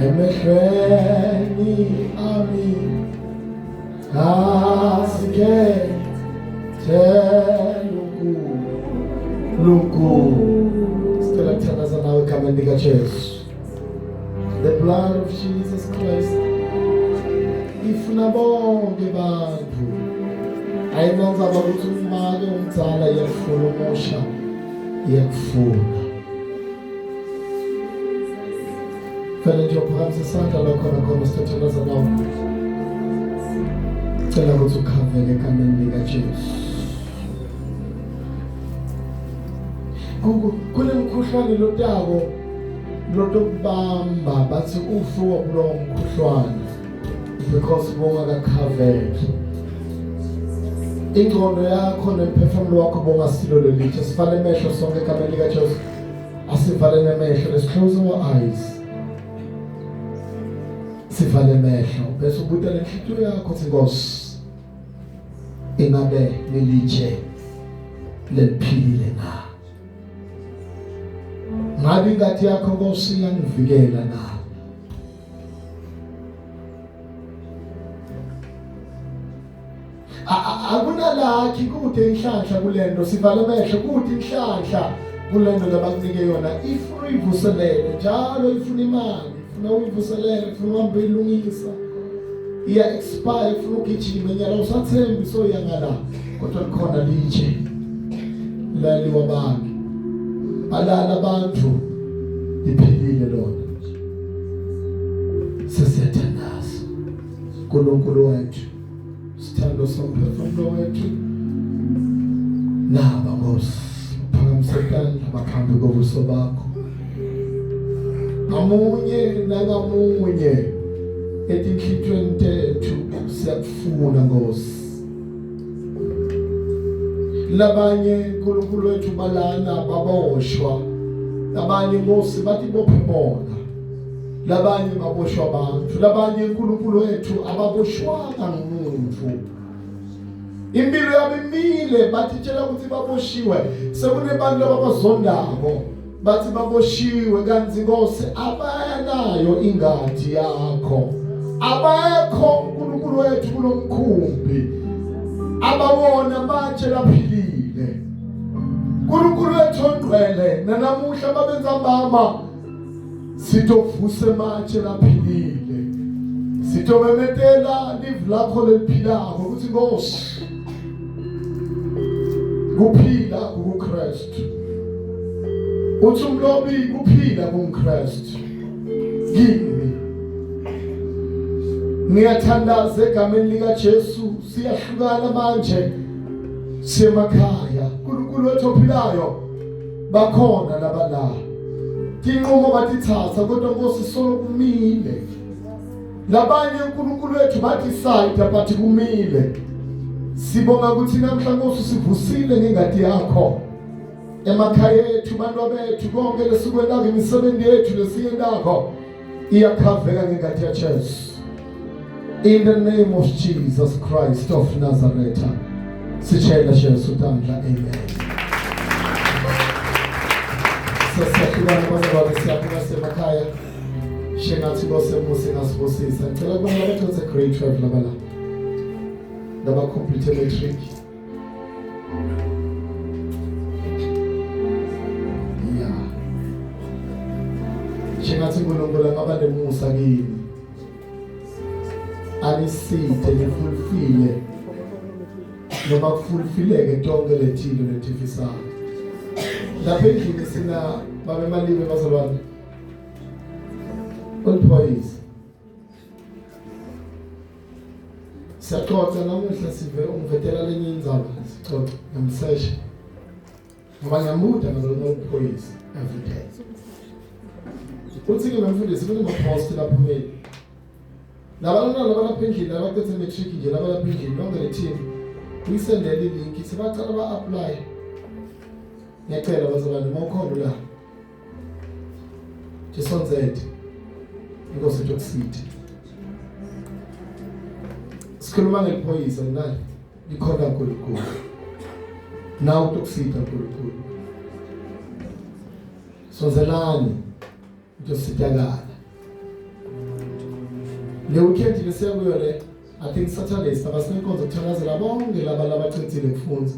emehlweni ami asike luku sicela kuthandaza nawe egameni likaJesu. The blood of Jesus Christ ifuna bonke bantu ayinanzaba ukuthi umake umdzala iyakufuna umusha iyakufuna. Fela nje uphakamisa isandla lakho nakhona sithandaza nawe. Cela ukuthi ukhaveke egameni likaJesu. Kunemkhuhlane lotako lotokubamba bathi ufuwa kulowo mkhuhlane because bongakakhaveki. Ingqondo yakho nemphefumulo wakho bongasilo lelithi. Sivale amehlo sonke egameni likaJesu. Asivale namehlo. Let's close our eyes. Sivale amehlo bese ubuta lenhliziyo yakho uthi Nkosi, ingabe lelitshe leliphilile na? Ngabe ingadi yakho Nkosi iyangivikela na? Akunalakhi kude inhlanhla kulento. Sivale amehlo kude inhlanhla kulento labakunike yona. Ifuna uyivuselele njalo, ifuna imali, ifuna uyivuselele, ifuna uhambe ilungisa. Iya expire, ifuna ugijima nyala usathembi soyangala kodwa likhona litshe lali wabantu alala abantu iphilile lona. Sesiyathandaza uNkulunkulu wethu, sithando somphefumulo wethu naba Nkosi, phakamise isandla ngaphambi kobuso bakho. Ngamunye nangamunye etinhlitweni tethu siyakufuna Nkosi. Labanye uNkulunkulu wethu balana baboshwa, labanye Nkosi bathi bophe bona, labanye baboshwa abantu, labanye uNkulunkulu wethu ababoshwanga ngumuntu. Impilo yabo imile bathi tshela ukuthi baboshiwe. Sekunebantu ababazondako bathi baboshiwe kanti Nkosi abanayo ingadi yakho. Abekho uNkulunkulu wethu kulomkhumbi abawona manje laphilile. uNkulunkulu wethu ongcwele nanamuhla babenza mama sitofuse manje laphilile. Sitomemetela live lakho leliphilako ukuthi Nkosi kuphila kuKristu. Uthi umlobi kuphila kuKristu. Kimi ngiyathandaza egameni likaJesu. Siyahlukana manje semakhaya. uNkulunkulu wethu ophilayo bakhona labala tinqumo batithatha kodwa Nkosi solo kumile. Labanye uNkulunkulu wethu bathi side bathi kumile. Sibonga ukuthi namhla Nkosi sivusile ngengadi yakho emakhaya ethu, bantu bethu konke lesikwenza imisebenzi yethu lesiyendako iyakhaveka ngengadi yaJesu. In the name of Jesus Christ of Nazareth. Sitshela Jesu tandla. Amen. Sesiyahlukana abantu siyaphuma semakhaya. Shengathi Nkosi ngasibusisa. Ngicela ukubona abantu benze great 12 labala. Daba complete matric. Yeah. Shengathi uNkulunkulu ngaba nemusa kini. Anisithe nifulfile noma kufulfileke tonke lethilo letifisayo. Lapha endlini sina babe malibe bazalwane. Olphoyisi. Siyaxoxa namuhla sive ungivetela lenye indzaba sixoxa ngamseshe. Ngoba ngiyamuda ngolphoyisi every day. Uthi ngimfundisi kunemapost lapha kumele. Labantwana lapha endlini abaqethe matric nje lapha endlini lonke le team uyisendele ilink sibacala ba-apply. Ngiyacela bazalwane mawukhona la Jisonzete Nkosi Toksiti sikhuluma ngeliphoyisa nani likhona uNkulunkulu nawe Toksita uNkulunkulu sonzelani into sitakala le weekend lesiya kuyo le I think Saturday sitaba sinenkonzo kuthandazela bonke laba labachithile kufunza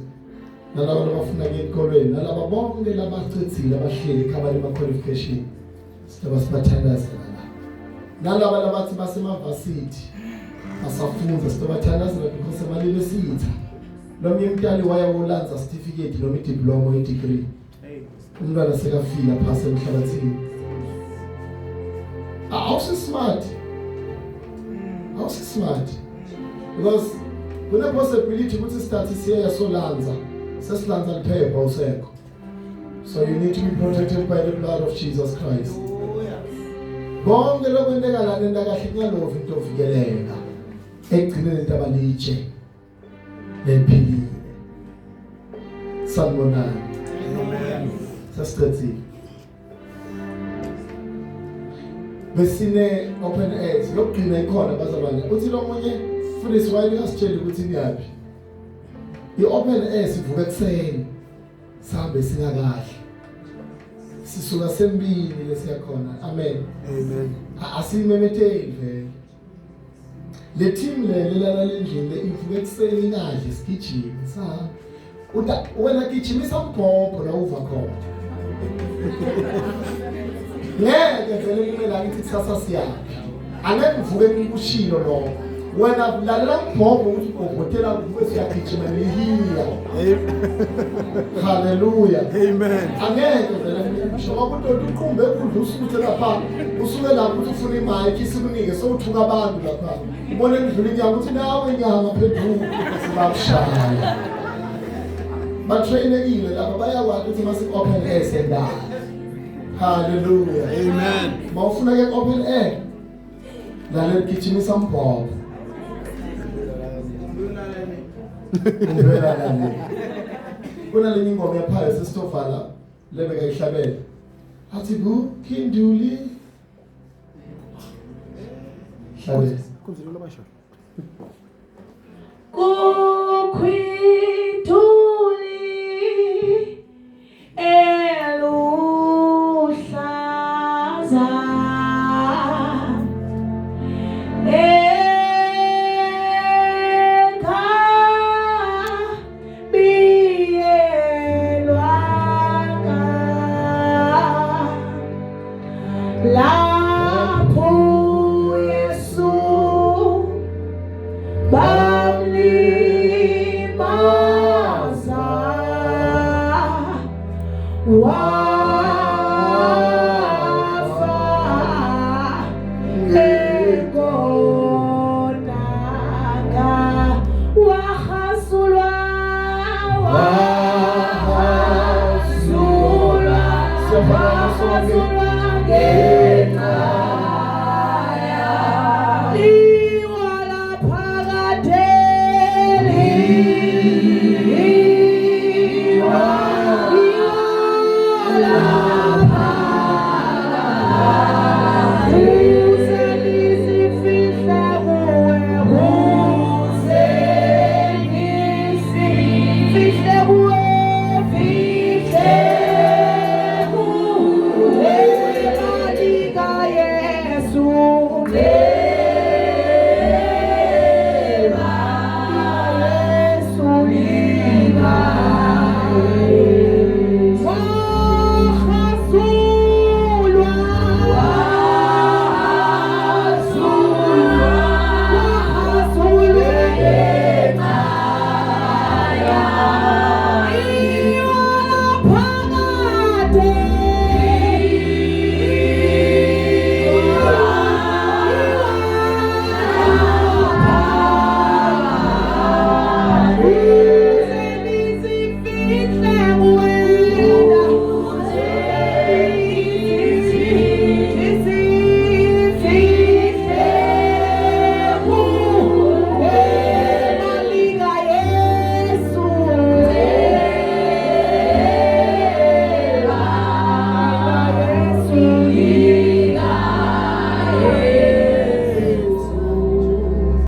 nalabo labafuna ukuya esikolweni nalabo bonke labachithile abahleli ekhaya ma qualification sitaba sibathandazela nalaba labathi basemavasithi asafunza sitobathandazela because emalini esitha noma umntali waya wolanza certificate noma diploma or degree umntwana sekafika phasa emhlabathini awusi smart because kuna possibility ukuthi start isiya yasolanza sesilanza liphepha usekho so you need to be protected by the blood of Jesus Christ bonke lokwenteka la nenda kahle nyalo into ovikeleka egcineni into abalitshe lephilile sanibonani amen sasiqedile besine open airs lokugcina ikhona bazalwane uthi lo munye Phyllis wayini asitshela ukuthi niyaphi i-open air sivuka ekseni sihambe singakahle sisuka sembili lesiyakhona amen asimemetheli vele le team le lala lendlini le ivuka ekseni kahle sigijima sa wena gijimisa umbhobho la uva khona ngeke vele kumele ngithi kusasa siyaphi angeke uvuke ngikushilo lo wena lalela umbhobho ukuthi ubhotela kube siyagijima nehiya haleluya amen angeke vele ngisho ukuthi uqhumbe ekudla usuthe lapha usuke lapho ukuthi ufuna imike isikunike sowuthuka abantu lapha ubone endlule inyanga ukuthi nawe inyanga phezulu sibakushaya batrainekile lapha bayakwazi ukuthi mase open air sendayo hallelujah amen mawufuna ke open air lalela gijimisa umbhobho kuna le ngoma yaphaya sesitofala lebeka ihlabela athi Kinduli hlabela kunzilo labasho